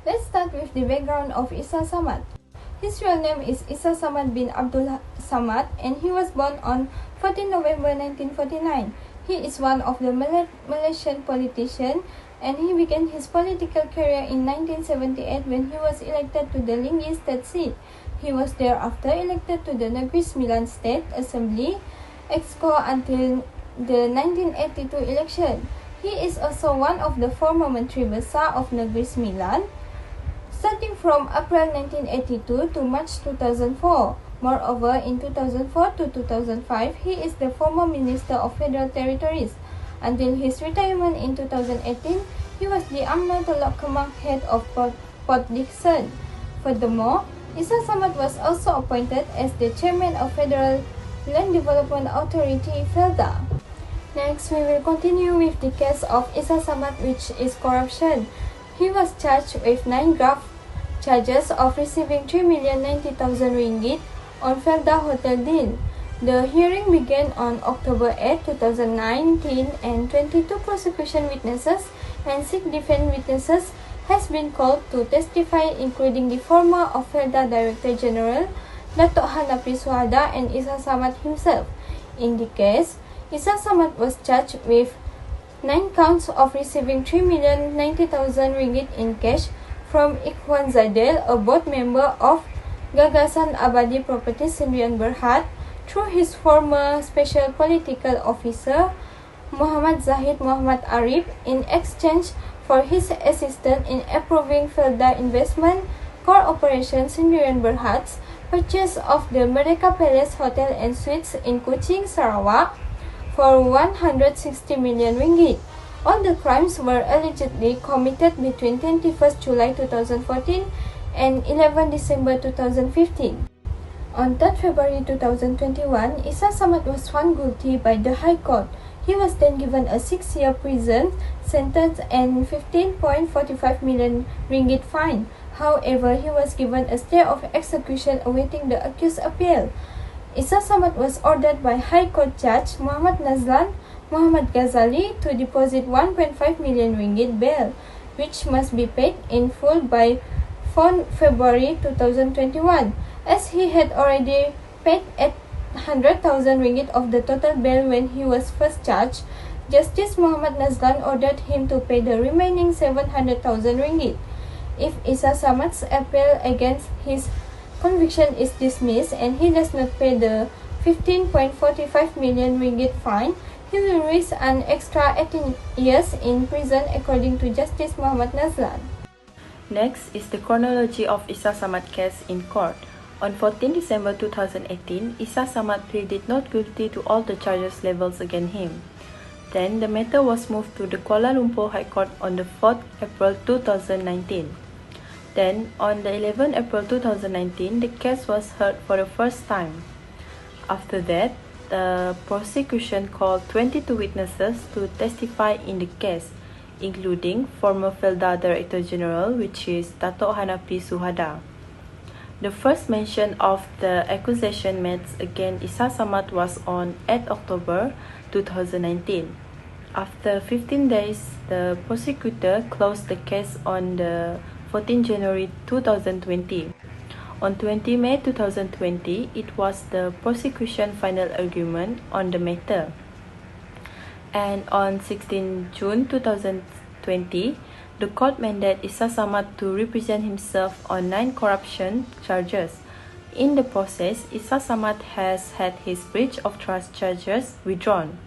Let's start with the background of Isa Samad. His real name is Isa Samad bin Abdul Samad, and he was born on 14 November 1949. He is one of the Malaysian politicians, and he began his political career in 1978 when he was elected to the Lingi State seat. He was thereafter elected to the Negeri Sembilan State Assembly Exco until the 1982 election. He is also one of the former Menteri Besar of Negeri Sembilan, starting from April 1982 to March 2004. Moreover, in 2004 to 2005, he is the former Minister of Federal Territories. Until his retirement in 2018, he was the UMNO Teluk Kemang head of Port Dickson. Furthermore, Isa Samad was also appointed as the chairman of Federal Land Development Authority, FELDA. Next, we will continue with the case of Isa Samad, which is corruption. He was charged with 9 grave charges of receiving 3,090,000 ringgit on FELDA hotel deal. The hearing began on October 8, 2019, and 22 prosecution witnesses and 6 defense witnesses has been called to testify, including the former of FELDA Director General, Datuk Hanafi Suhada, and Isa Samad himself. In the case, Isa Samad was charged with 9 counts of receiving 3,090,000 ringgit in cash from Ikhwan Zadel, a board member of Gagasan Abadi Property Sdn Berhad, through his former special political officer Muhammad Zahid Muhammad Arif, in exchange for his assistance in approving FELDA Investment Corporation Sdn Berhad's purchase of the Merdeka Palace Hotel and Suites in Kuching, Sarawak for 160 million ringgit. All the crimes were allegedly committed between 21st July 2014 and 11 December 2015. On 3rd February 2021, Isa Samad was found guilty by the High Court. He was then given a 6-year prison sentence and 15.45 million ringgit fine. However, he was given a stay of execution awaiting the accused appeal. Isa Samad was ordered by High Court Judge Muhammad Nazlan Muhammad Ghazali to deposit 1.5 million ringgit bail, which must be paid in full by 4 February 2021, as he had already paid 800,000 ringgit of the total bail when he was first charged. Justice Muhammad Nazlan ordered him to pay the remaining 700,000 ringgit. If Isa Samad's appeal against his conviction is dismissed and he does not pay the 15.45 million ringgit fine, he will risk an extra 18 years in prison, according to Justice Muhammad Nazlan. Next is the chronology of Isa Samad case in court. On 14 December 2018, Isa Samad pleaded not guilty to all the charges levelled against him. Then, the matter was moved to the Kuala Lumpur High Court on the 4th April 2019. Then, on the 11th April 2019, the case was heard for the first time. After that, the prosecution called 22 witnesses to testify in the case, including former FELDA Director General, which is Datuk Hanafi Suhada. The first mention of the accusation made against Isa Samad was on 8 October 2019. After 15 days, the prosecutor closed the case on the 14 January 2020. On 20 May 2020, it was the prosecution final argument on the matter. And on 16 June 2020, the court mandated Isa Samad to represent himself on 9 corruption charges. In the process, Isa Samad has had his breach of trust charges withdrawn.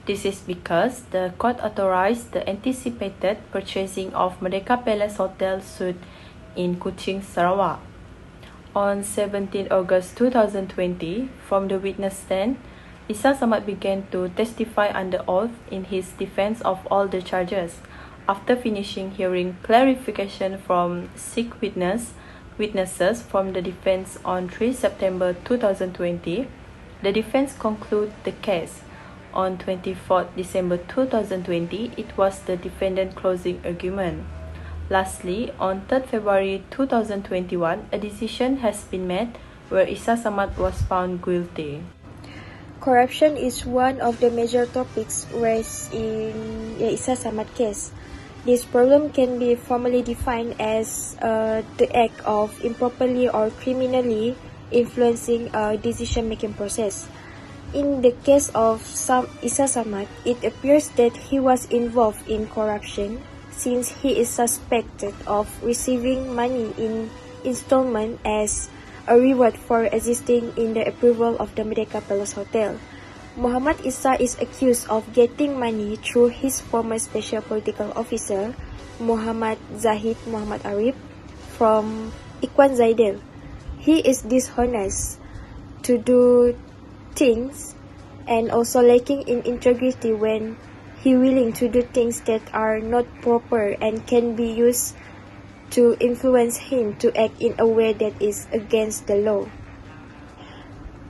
This is because the court authorized the anticipated purchasing of Merdeka Palace Hotel Suite in Kuching, Sarawak. On 17 August 2020, from the witness stand, Isa Samad began to testify under oath in his defense of all the charges. After finishing hearing clarification from 6 witnesses from the defense on 3 September 2020, the defense concluded the case. On 24 December 2020, it was the defendant's closing argument. Lastly, on 3 February 2021, a decision has been made where Isa Samad was found guilty. Corruption is one of the major topics raised in the Isa Samad case. This problem can be formally defined as the act of improperly or criminally influencing a decision-making process. In the case of Issa Samad, it appears that he was involved in corruption since he is suspected of receiving money in installment as a reward for assisting in the approval of the Merdeka Palace Hotel. Muhammad Issa is accused of getting money through his former special political officer, Muhammad Zahid Muhammad Arif, from Ikhwan Zaidel. He is dishonest to do things and also lacking in integrity when he willing to do things that are not proper and can be used to influence him to act in a way that is against the law.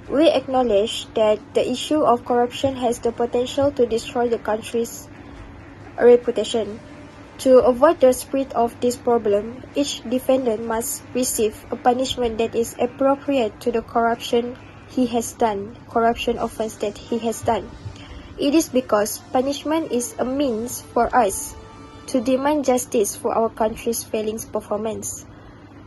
We acknowledge that the issue of corruption has the potential to destroy the country's reputation. To avoid the spread of this problem, each defendant must receive a punishment that is appropriate to the corruption offense that he has done. It is because punishment is a means for us to demand justice for our country's failing performance.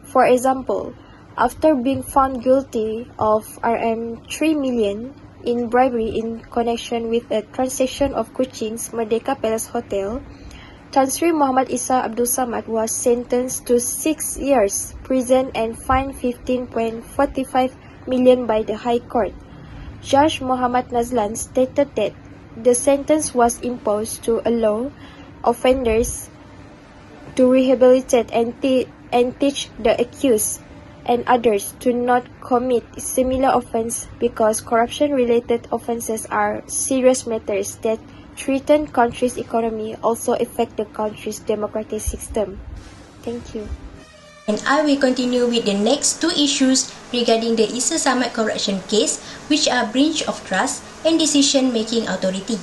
For example, after being found guilty of Rm 3 million in bribery in connection with a transaction of Kuching's Merdeka Palace Hotel, Tan Sri Muhammad Issa Abdul Samad was sentenced to 6 years prison and fined 15.45 million by the High Court. Judge Muhammad Nazlan stated that the sentence was imposed to allow offenders to rehabilitate and teach the accused and others to not commit similar offense because corruption-related offenses are serious matters that threaten country's economy, also affect the country's democratic system. Thank you. And I will continue with the next two issues regarding the Issa Samad corruption case, which are breach of trust and decision-making authority.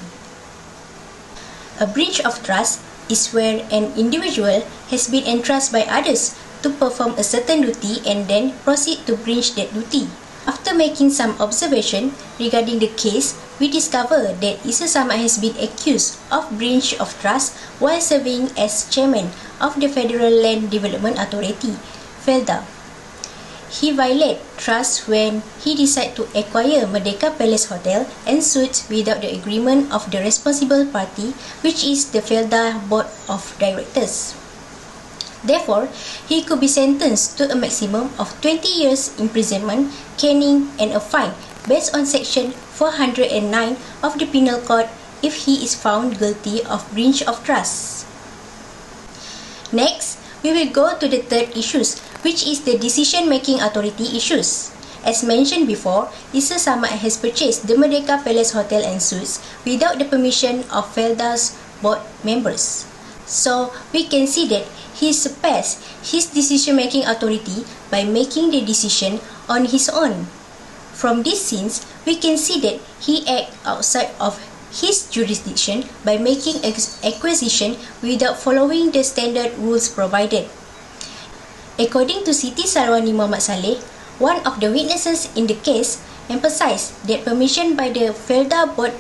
A breach of trust is where an individual has been entrusted by others to perform a certain duty and then proceed to breach that duty. After making some observation regarding the case, we discover that Issa Samad has been accused of breach of trust while serving as chairman of the Federal Land Development Authority, FELDA. He violated trust when he decided to acquire Merdeka Palace Hotel and Suites without the agreement of the responsible party, which is the FELDA Board of Directors. Therefore, he could be sentenced to a maximum of 20 years imprisonment, caning, and a fine based on Section 409 of the Penal Code if he is found guilty of breach of trust. Next, we will go to the third issues, which is the decision-making authority issues. As mentioned before, Issa Samad has purchased the Merdeka Palace Hotel and Suites without the permission of FELDA's board members. So, we can see that he surpassed his decision-making authority by making the decision on his own. From these scenes, we can see that he acted outside of his jurisdiction by making acquisition without following the standard rules provided. According to Siti Sarwani Muhammad Saleh, one of the witnesses in the case emphasized that permission by the FELDA Board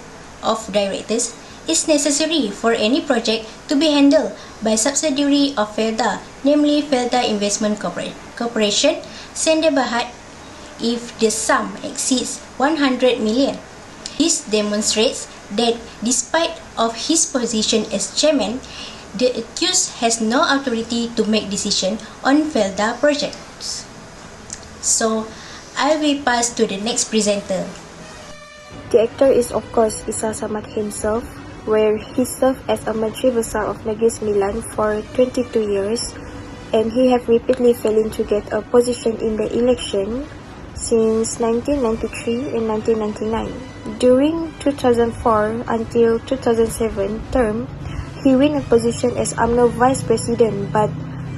of Directors is necessary for any project to be handled by subsidiary of FELDA, namely FELDA Investment Corporation, Senda Berhad, if the sum exceeds 100 million. This demonstrates that despite of his position as chairman, the accused has no authority to make decision on FELDA projects. So, I will pass to the next presenter. The actor is of course Issa Samad himself, where he served as a Menteri Besar of Negeri Sembilan for 22 years, and he have repeatedly failing to get a position in the election since 1993 and 1999. During 2004 until 2007 term, he won a position as UMNO Vice President, but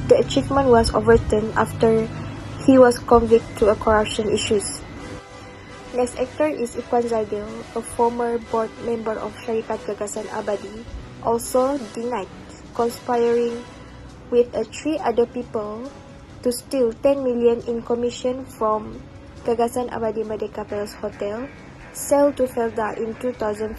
the achievement was overturned after he was convicted to a corruption issues. Next actor is Ikhwan Zaidel, a former board member of Syarikat Gagasan Abadi, also denied conspiring with 3 other people to steal 10 million in commission from Gagasan Abadi Merdeka Palace Hotel, sold to FELDA in 2014,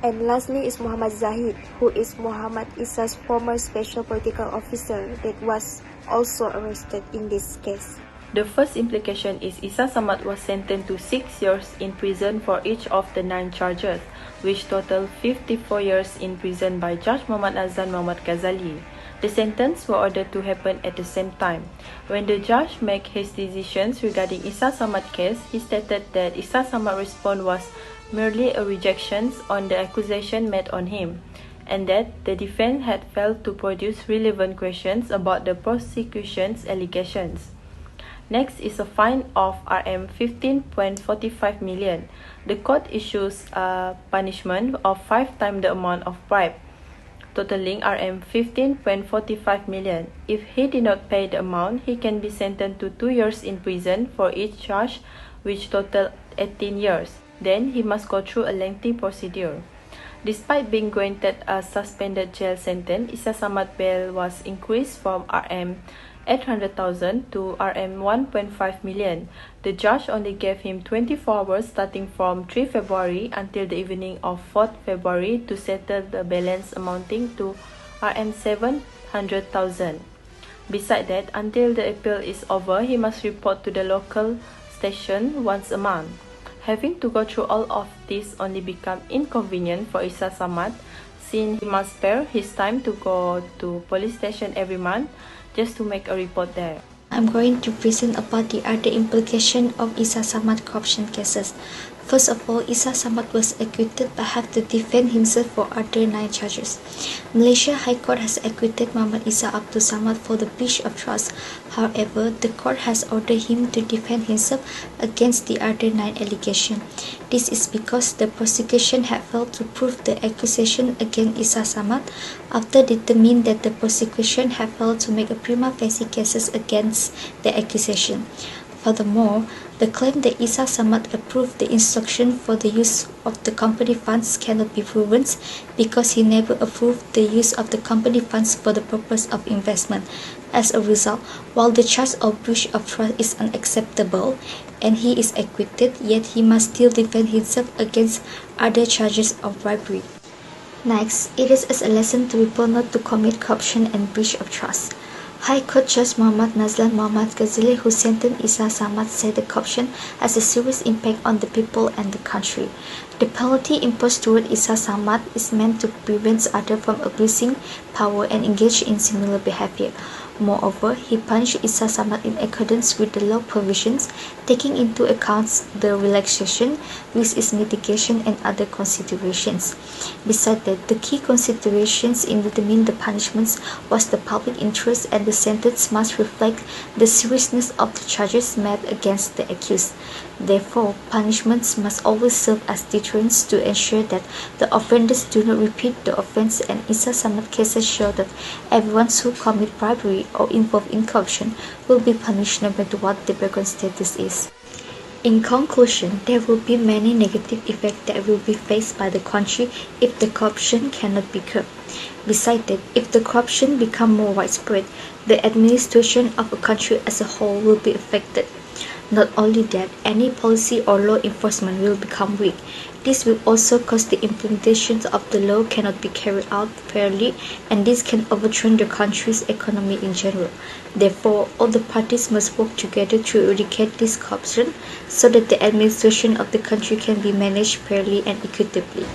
And lastly is Muhammad Zahid, who is Muhammad Isa's former special political officer that was also arrested in this case. The first implication is Isa Samad was sentenced to 6 years in prison for each of the 9 charges, which total 54 years in prison by Judge Muhammad Azan Muhammad Ghazali. The sentence were ordered to happen at the same time. When the judge made his decisions regarding Isa Samad case, he stated that Isa Samad response was merely a rejection on the accusation made on him, and that the defense had failed to produce relevant questions about the prosecution's allegations. Next is a fine of Rm 15.45 million. The court issues a punishment of 5 times the amount of bribe, totaling Rm 15.45 million. If he did not pay the amount, he can be sentenced to 2 years in prison for each charge, which total 18 years. Then he must go through a lengthy procedure. Despite being granted a suspended jail sentence, Isa Samad bail was increased from Rm 800,000 to Rm 1.5 million. The judge only gave him 24 hours starting from 3 February until the evening of 4 February to settle the balance amounting to Rm 700,000. Besides that, until the appeal is over, he must report to the local station once a month. Having to go through all of this only become inconvenient for Isa Samad, since he must spare his time to go to police station every month just to make a report there. I'm going to present about the other implication of Isa Samad corruption cases. First of all, Isa Samad was acquitted but have to defend himself for other 9 charges. Malaysia High Court has acquitted Muhammad Isa Abdul Samad for the breach of trust. However, the court has ordered him to defend himself against the other 9 allegations. This is because the prosecution had failed to prove the accusation against Isa Samad after determining that the prosecution had failed to make a prima facie cases against the accusation. Furthermore, the claim that Isa Samad approved the instruction for the use of the company funds cannot be proven because he never approved the use of the company funds for the purpose of investment. As a result, while the charge of breach of trust is unacceptable and he is acquitted, yet he must still defend himself against other charges of bribery. Next, it is as a lesson to people not to commit corruption and breach of trust. High Court Judge Muhammad Nazlan Muhammad Ghazali, who sentenced Isa Samad, said the corruption has a serious impact on the people and the country. The penalty imposed toward Isa Samad is meant to prevent others from abusing power and engage in similar behavior. Moreover, he punished Isa Samad in accordance with the law provisions, taking into account the relaxation, risk is mitigation, and other considerations. Besides that, the key considerations in determining the punishments was the public interest, and the sentence must reflect the seriousness of the charges made against the accused. Therefore, punishments must always serve as deterrents to ensure that the offenders do not repeat the offense, and Isa Samad cases show that everyone who commit bribery or involved in corruption will be punished no matter what the background status is. In conclusion, there will be many negative effects that will be faced by the country if the corruption cannot be curbed. Besides that, if the corruption becomes more widespread, the administration of a country as a whole will be affected. Not only that, any policy or law enforcement will become weak. This will also cause the implementation of the law cannot be carried out fairly, and this can overturn the country's economy in general. Therefore, all the parties must work together to eradicate this corruption so that the administration of the country can be managed fairly and equitably.